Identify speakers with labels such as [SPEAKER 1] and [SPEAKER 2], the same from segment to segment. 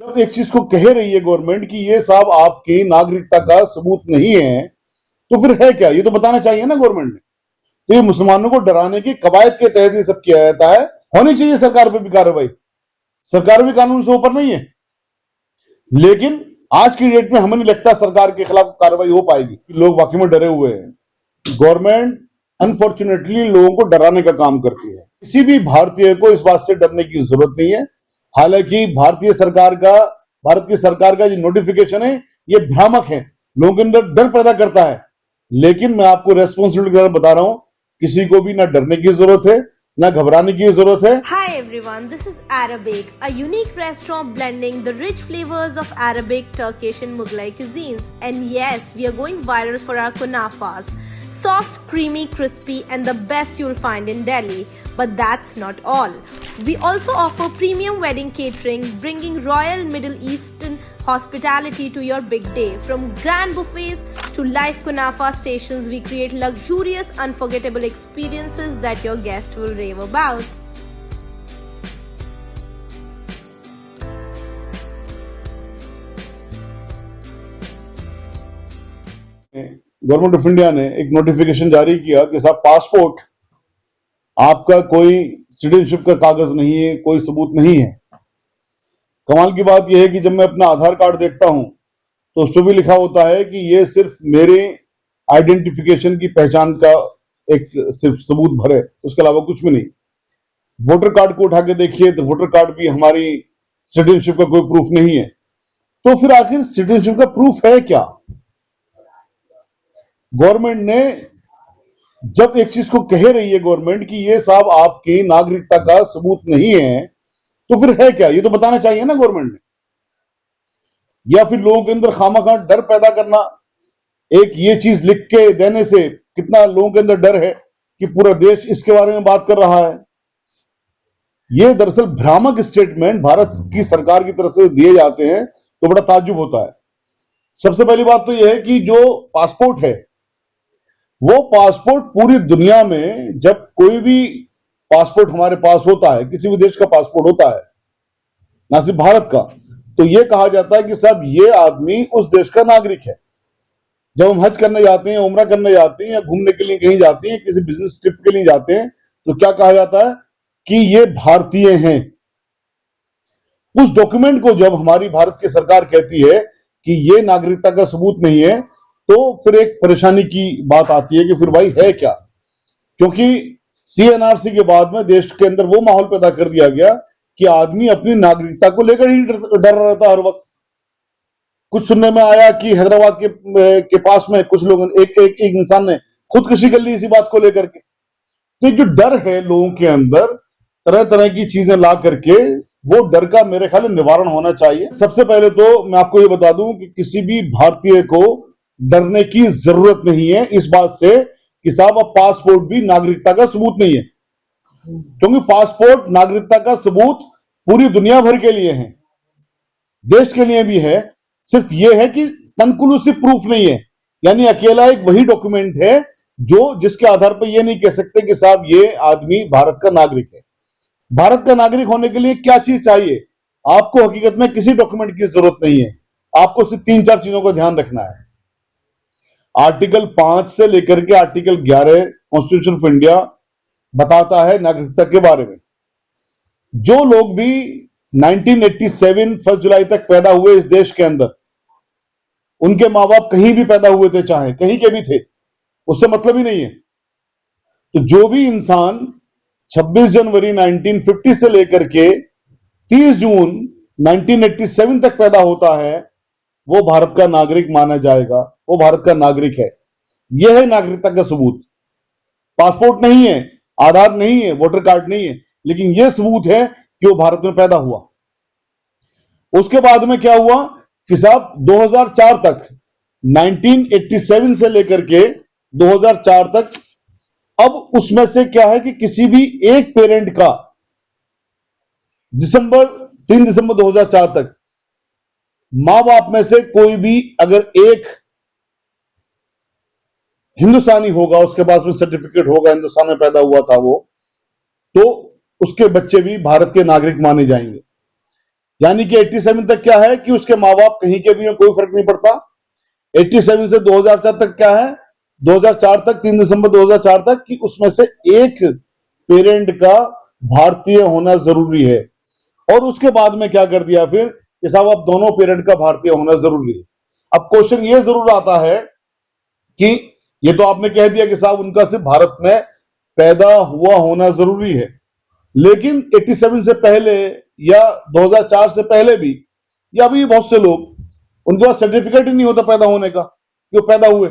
[SPEAKER 1] जब एक चीज को कह रही है गवर्नमेंट कि ये साहब आपकी नागरिकता का सबूत नहीं है, तो फिर है क्या? ये तो बताना चाहिए ना गवर्नमेंट ने। तो ये मुसलमानों को डराने की कवायद के तहत ये सब किया जाता है। होनी चाहिए सरकार पर भी कार्रवाई, सरकार भी कानून से ऊपर नहीं है, लेकिन आज की डेट में हमें नहीं लगता सरकार के खिलाफ कार्रवाई हो पाएगी। लोग वाकई में डरे हुए हैं। गवर्नमेंट अनफॉर्चुनेटली लोगों को डराने का काम करती है। किसी भी भारतीय को इस बात से डरने की जरूरत नहीं है। हालांकि भारत की सरकार का जो नोटिफिकेशन है ये भ्रामक है, लोगों के अंदर डर पैदा करता है। लेकिन मैं आपको रेस्पॉन्सिबिलिटी के साथ बता रहा हूं, किसी को भी ना डरने की जरूरत है ना घबराने की जरूरत है।
[SPEAKER 2] Hi everyone, this is Arabic, a unique restaurant blending the rich flavors of Arabic, Turkish and Mughlai cuisines. And yes, we are going viral for our kunafas. Soft, creamy, crispy and the best you'll find in Delhi. But that's not all. We also offer premium wedding catering, bringing royal Middle Eastern hospitality to your big day. From grand buffets to live kunafa stations, we create luxurious, unforgettable experiences that your guests will rave about.
[SPEAKER 1] Government of India ने एक notification जारी किया कि साहब passport आपका कोई citizenship का कागज नहीं है, कोई सबूत नहीं है। कमाल की बात यह है कि जब मैं अपना आधार कार्ड देखता हूं तो उस पर भी लिखा होता है कि यह सिर्फ मेरे आइडेंटिफिकेशन की पहचान का एक सिर्फ सबूत भर है, उसके अलावा कुछ भी नहीं। वोटर कार्ड को उठा के देखिए तो वोटर कार्ड भी हमारी सिटीजनशिप का कोई प्रूफ नहीं है। तो फिर आखिर सिटीजनशिप का प्रूफ है क्या? गवर्नमेंट ने जब एक चीज को कह रही है गवर्नमेंट कि ये साहब आपकी नागरिकता का सबूत नहीं है, तो फिर है क्या? ये तो बताना चाहिए ना गवर्नमेंट ने। या फिर लोगों के अंदर खामखा डर पैदा करना, एक ये चीज लिख के देने से कितना लोगों के अंदर डर है कि पूरा देश इसके बारे में बात कर रहा है। ये दरअसल भ्रामक स्टेटमेंट भारत की सरकार की तरफ से दिए जाते हैं तो बड़ा ताज्जुब होता है। सबसे पहली बात तो यह है कि जो पासपोर्ट है वो पासपोर्ट पूरी दुनिया में, जब कोई भी पासपोर्ट हमारे पास होता है, किसी भी देश का पासपोर्ट होता है, ना सिर्फ भारत का, तो यह कहा जाता है कि साहब ये आदमी उस देश का नागरिक है। जब हम हज करने जाते हैं, उम्रा करने जाते हैं या घूमने के लिए कहीं जाते हैं, किसी बिजनेस ट्रिप के लिए जाते हैं, तो क्या कहा जाता है कि ये भारतीय हैं। उस डॉक्यूमेंट को जब हमारी भारत की सरकार कहती है कि ये नागरिकता का सबूत नहीं है, तो फिर एक परेशानी की बात आती है कि फिर भाई है क्या? क्योंकि सीएनआरसी के बाद में देश के अंदर वो माहौल पैदा कर दिया गया कि आदमी अपनी नागरिकता को लेकर ही डर रहा था हर वक्त। कुछ सुनने में आया कि हैदराबाद के पास में कुछ लोगों एक इंसान ने खुदकुशी कर ली इसी बात को लेकर के। तो जो डर है लोगों के अंदर, तरह तरह की चीजें ला करके, वो डर का मेरे ख्याल निवारण होना चाहिए। सबसे पहले तो मैं आपको ये बता दूं कि किसी भी भारतीय को डरने की जरूरत नहीं है इस बात से कि साहब अब पासपोर्ट भी नागरिकता का सबूत नहीं है, क्योंकि पासपोर्ट नागरिकता का सबूत पूरी दुनिया भर के लिए है, देश के लिए भी है। सिर्फ यह है कि कंक्लूसिव प्रूफ नहीं है, यानी अकेला एक वही डॉक्यूमेंट है जो जिसके आधार पर यह नहीं कह सकते कि साहब ये आदमी भारत का नागरिक है। भारत का नागरिक होने के लिए क्या चीज चाहिए? आपको हकीकत में किसी डॉक्यूमेंट की जरूरत नहीं है, आपको सिर्फ 3-4 चीजों का ध्यान रखना है। आर्टिकल 5 से लेकर के आर्टिकल 11 कॉन्स्टिट्यूशन ऑफ इंडिया बताता है नागरिकता के बारे में। जो लोग भी 1987 1 जुलाई तक पैदा हुए इस देश के अंदर, उनके मां बाप कहीं भी पैदा हुए थे, चाहे कहीं के भी थे, उससे मतलब ही नहीं है। तो जो भी इंसान 26 जनवरी 1950 से लेकर के 30 जून 1987 तक पैदा होता है, वो भारत का नागरिक माना जाएगा, वो भारत का नागरिक है। यह है नागरिकता का सबूत। पासपोर्ट नहीं है, आधार नहीं है, वोटर कार्ड नहीं है, लेकिन यह सबूत है कि वो भारत में पैदा हुआ। उसके बाद में क्या हुआ कि साहब 2004 तक, 1987 से लेकर के 2004 तक, अब उसमें से क्या है कि किसी भी एक पेरेंट का 3 दिसंबर 2004 तक मां बाप में से कोई भी अगर एक हिंदुस्तानी होगा, उसके पास में सर्टिफिकेट होगा, हिंदुस्तान में पैदा हुआ था वो, तो उसके बच्चे भी भारत के नागरिक माने जाएंगे। यानी कि 87 तक क्या है कि उसके माँ बाप कहीं के भी हैं, कोई फर्क नहीं पड़ता। 87 से 2004 तक क्या है, 2004 तक 3 दिसंबर 2004 तक कि उसमें से एक पेरेंट का भारतीय होना जरूरी है। और उसके बाद में क्या कर दिया फिर कि साहब अब दोनों पेरेंट का भारतीय होना जरूरी है। अब क्वेश्चन ये जरूर आता है कि ये तो आपने कह दिया कि साहब उनका सिर्फ भारत में पैदा हुआ होना जरूरी है, लेकिन 87 से पहले या 2004 से पहले भी या अभी बहुत से लोग, उनके पास सर्टिफिकेट ही नहीं होता पैदा होने का कि वो पैदा हुए।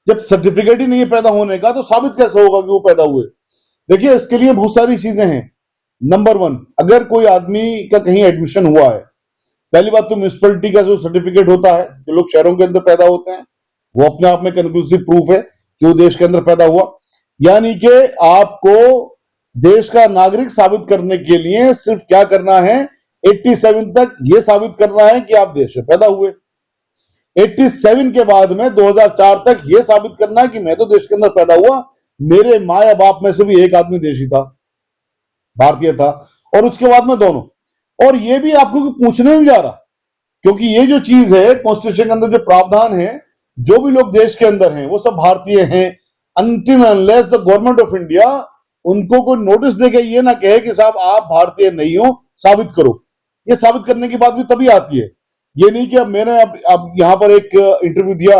[SPEAKER 1] जब सर्टिफिकेट ही नहीं है पैदा होने का तो साबित कैसे होगा कि वो पैदा हुए? देखिए, इसके लिए बहुत सारी चीजें हैं। नंबर 1, अगर कोई आदमी का कहीं एडमिशन हुआ है, पहली बात तो म्यूनिसिपैलिटी का जो सर्टिफिकेट होता है, जो लोग शहरों के अंदर पैदा होते हैं, वो अपने आप में कंक्लूसिव प्रूफ है कि वो देश के अंदर पैदा हुआ। यानी कि आपको देश का नागरिक साबित करने के लिए सिर्फ क्या करना है, 87 तक ये साबित करना है कि आप देश में पैदा हुए। 87 के बाद में 2004 तक ये साबित करना है कि मैं तो देश के अंदर पैदा हुआ, मेरे माँ या बाप में से भी एक आदमी देशी था, भारतीय था, और उसके बाद में दोनों। और ये भी आपको पूछने नहीं जा रहा, क्योंकि ये जो चीज है कॉन्स्टिट्यूशन के अंदर जो प्रावधान है, जो भी लोग देश के अंदर हैं वो सब भारतीय हैं, until unless the government of India उनको कोई नोटिस देके ये ना कहे कि साहब आप भारतीय नहीं हो, साबित करो। ये साबित करने की बात भी तभी आती है। ये नहीं कि अब मैंने अब यहां पर एक इंटरव्यू दिया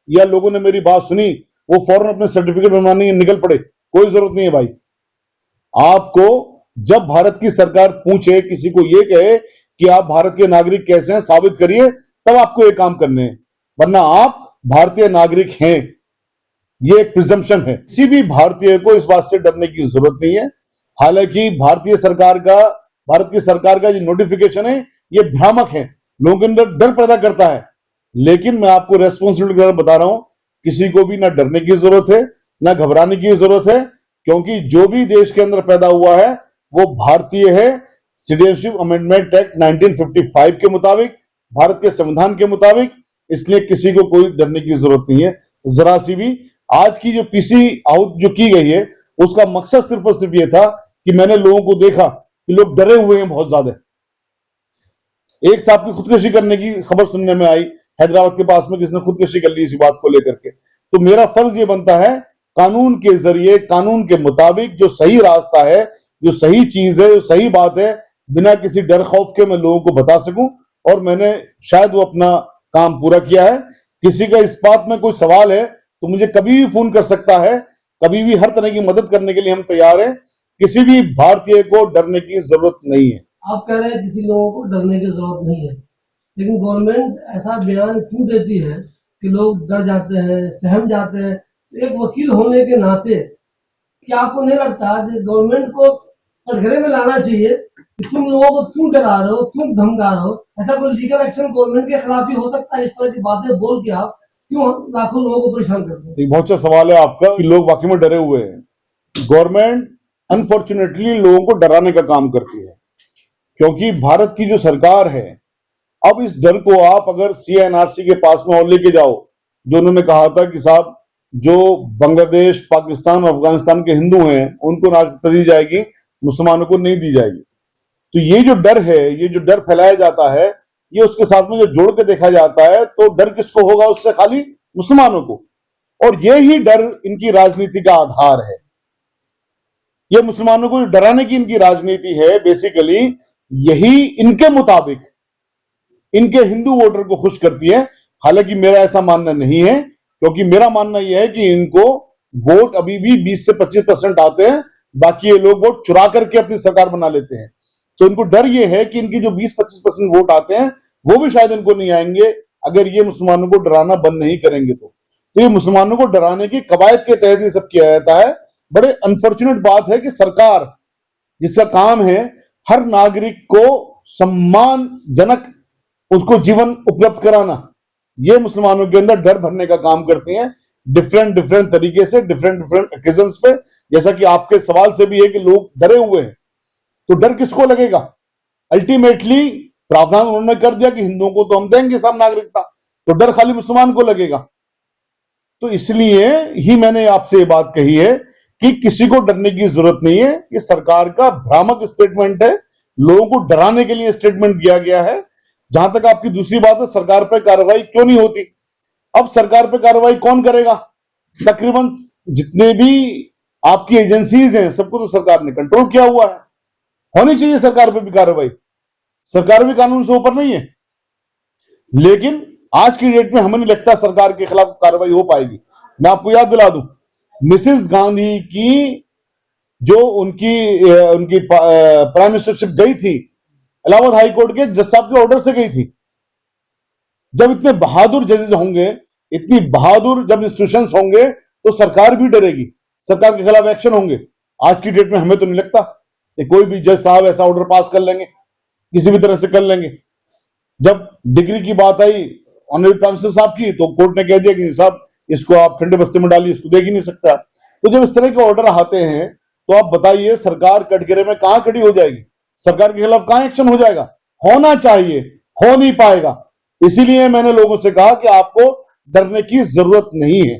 [SPEAKER 1] या लोगों ने मेरी बात सुनी, वो फौरन अपने सर्टिफिकेट बनवाने निकल पड़े, कोई जरूरत नहीं है भाई। आपको जब भारत की सरकार पूछे, किसी को ये कहे कि आप भारत के नागरिक कैसे हैं, साबित करिए, तब आपको ये काम करने हैं, वरना आप भारतीय नागरिक हैं, ये एक प्रिजम्पशन है। किसी भी भारतीय को इस बात से डरने की जरूरत नहीं है। हालांकि भारत की सरकार का जो नोटिफिकेशन है ये भ्रामक है, लोगों के अंदर डर पैदा करता है, लेकिन मैं आपको रेस्पॉन्सिबिलिटी के साथ बता रहा हूं, किसी को भी ना डरने की जरूरत है ना घबराने की जरूरत है, क्योंकि जो भी देश के अंदर पैदा हुआ है वो भारतीय है। सिटीजनशिप अमेंडमेंट एक्ट 1955 के मुताबिक, भारत के संविधान के मुताबिक, इसलिए किसी को कोई डरने की जरूरत नहीं है जरा सी भी। आज की जो पीसी आउट जो की गई है उसका मकसद सिर्फ और सिर्फ ये था कि मैंने लोगों को देखा कि लोग डरे हुए हैं बहुत ज्यादा। एक साहब की खुदकुशी करने की खबर सुनने में आई, हैदराबाद के पास में किसी ने खुदकुशी कर ली इसी बात को लेकर के। तो मेरा फर्ज ये बनता है कानून के जरिए, कानून के मुताबिक जो सही रास्ता है, जो सही चीज है, जो सही बात है, बिना किसी डर खौफ के मैं लोगों को बता सकूं, और मैंने शायद वो अपना काम पूरा किया है। किसी का इस बात में कोई सवाल है तो मुझे कभी भी फोन कर सकता है, कभी भी हर तरह की मदद करने के लिए हम तैयार हैं। किसी भी भारतीय को डरने की जरूरत नहीं है।
[SPEAKER 3] आप कह रहे हैं किसी लोगों को डरने की जरूरत नहीं है, लेकिन गवर्नमेंट ऐसा बयान क्यों देती है कि लोग डर जाते हैं, सहम जाते हैं? एक वकील होने के नाते क्या आपको नहीं लगता कि गवर्नमेंट को कटघरे में लाना चाहिए कि तुम लोगों को क्यों डरा रहे हो, क्यों धमका रहे हो? ऐसा कोई लीगल एक्शन गवर्नमेंट के खिलाफ ही हो सकता है? इस तरह की बातें बोल के आप क्यों लाखों लोगों को परेशान करते हैं?
[SPEAKER 1] बहुत अच्छा सवाल है आपका कि लोग वाकई में डरे हुए हैं। गवर्नमेंट अनफॉर्चुनेटली लोगों को डराने का काम करती है, क्योंकि भारत की जो सरकार है, अब इस डर को आप अगर CNRC के पास में और लेके जाओ, जो उन्होंने कहा था कि साहब जो बांग्लादेश, पाकिस्तान और अफगानिस्तान के हिंदू हैं उनको नागरिकता दी जाएगी, मुसलमानों को नहीं दी जाएगी। तो ये जो डर है, ये जो डर फैलाया जाता है, ये उसके साथ में जो जोड़ के देखा जाता है, तो डर किसको होगा? उससे खाली मुसलमानों को। और ये ही डर इनकी राजनीति का आधार है। ये मुसलमानों को डराने की इनकी राजनीति है, बेसिकली यही इनके मुताबिक इनके हिंदू वोटर को खुश करती है। हालांकि मेरा ऐसा मानना नहीं है, क्योंकि मेरा मानना यह है कि इनको वोट अभी भी 20 से 25% आते हैं, बाकी ये लोग वोट चुरा करके अपनी सरकार बना लेते हैं। तो इनको डर ये है कि इनकी जो 20-25% वोट आते हैं वो भी शायद इनको नहीं आएंगे अगर ये मुसलमानों को डराना बंद नहीं करेंगे। तो ये मुसलमानों को डराने की कवायद के तहत ये सब किया जाता है। बड़े अनफॉर्चुनेट बात है कि सरकार जिसका काम है हर नागरिक को सम्मानजनक उसको जीवन उपलब्ध कराना, ये मुसलमानों के अंदर डर भरने का काम करते हैं डिफरेंट तरीके से, डिफरेंट ओकेजन्स पे। जैसा कि आपके सवाल से भी है कि लोग डरे हुए हैं, तो डर किसको लगेगा? अल्टीमेटली प्रावधान उन्होंने कर दिया कि हिंदुओं को तो हम देंगे सब नागरिकता, तो डर खाली मुसलमान को लगेगा। तो इसलिए ही मैंने आपसे ये बात कही है कि किसी को डरने की जरूरत नहीं है। ये सरकार का भ्रामक स्टेटमेंट है, लोगों को डराने के लिए स्टेटमेंट दिया गया है। जहां तक आपकी दूसरी बात है सरकार पर कार्रवाई क्यों नहीं होती, अब सरकार पर कार्रवाई कौन करेगा? तकरीबन जितने भी आपकी एजेंसीज हैं सबको तो सरकार ने कंट्रोल किया हुआ है, होनी चाहिए सरकार पर भी कार्रवाई, सरकार भी कानून से ऊपर नहीं है। लेकिन आज की डेट में हमें नहीं लगता सरकार के खिलाफ कार्रवाई हो पाएगी। मैं आपको याद दिला दूं, मिसेस गांधी की जो उनकी प्राइम मिनिस्टरशिप गई थी इलाहाबाद हाई कोर्ट के जज साहब के ऑर्डर से गई थी। जब इतने बहादुर जजेस होंगे, इतनी बहादुर जब इंस्टीट्यूशंस होंगे तो सरकार भी डरेगी, सरकार के खिलाफ एक्शन होंगे। आज की डेट में हमें तो नहीं लगता कि कोई भी जज साहब ऐसा ऑर्डर पास कर लेंगे, किसी भी तरह से कर लेंगे। जब डिग्री की बात आई ऑनरेबल प्राइम मिनिस्टर साहब की, तो कोर्ट ने कह दिया कि साहब इसको आप ठंडे बस्ते में डालिए, इसको देख ही नहीं सकता। तो जब इस तरह के ऑर्डर आते हैं तो आप बताइए सरकार कटघरे में कहां खड़ी हो जाएगी, सरकार के खिलाफ कहां एक्शन हो जाएगा? होना चाहिए, हो नहीं पाएगा। इसीलिए मैंने लोगों से कहा कि आपको डरने की जरूरत नहीं है।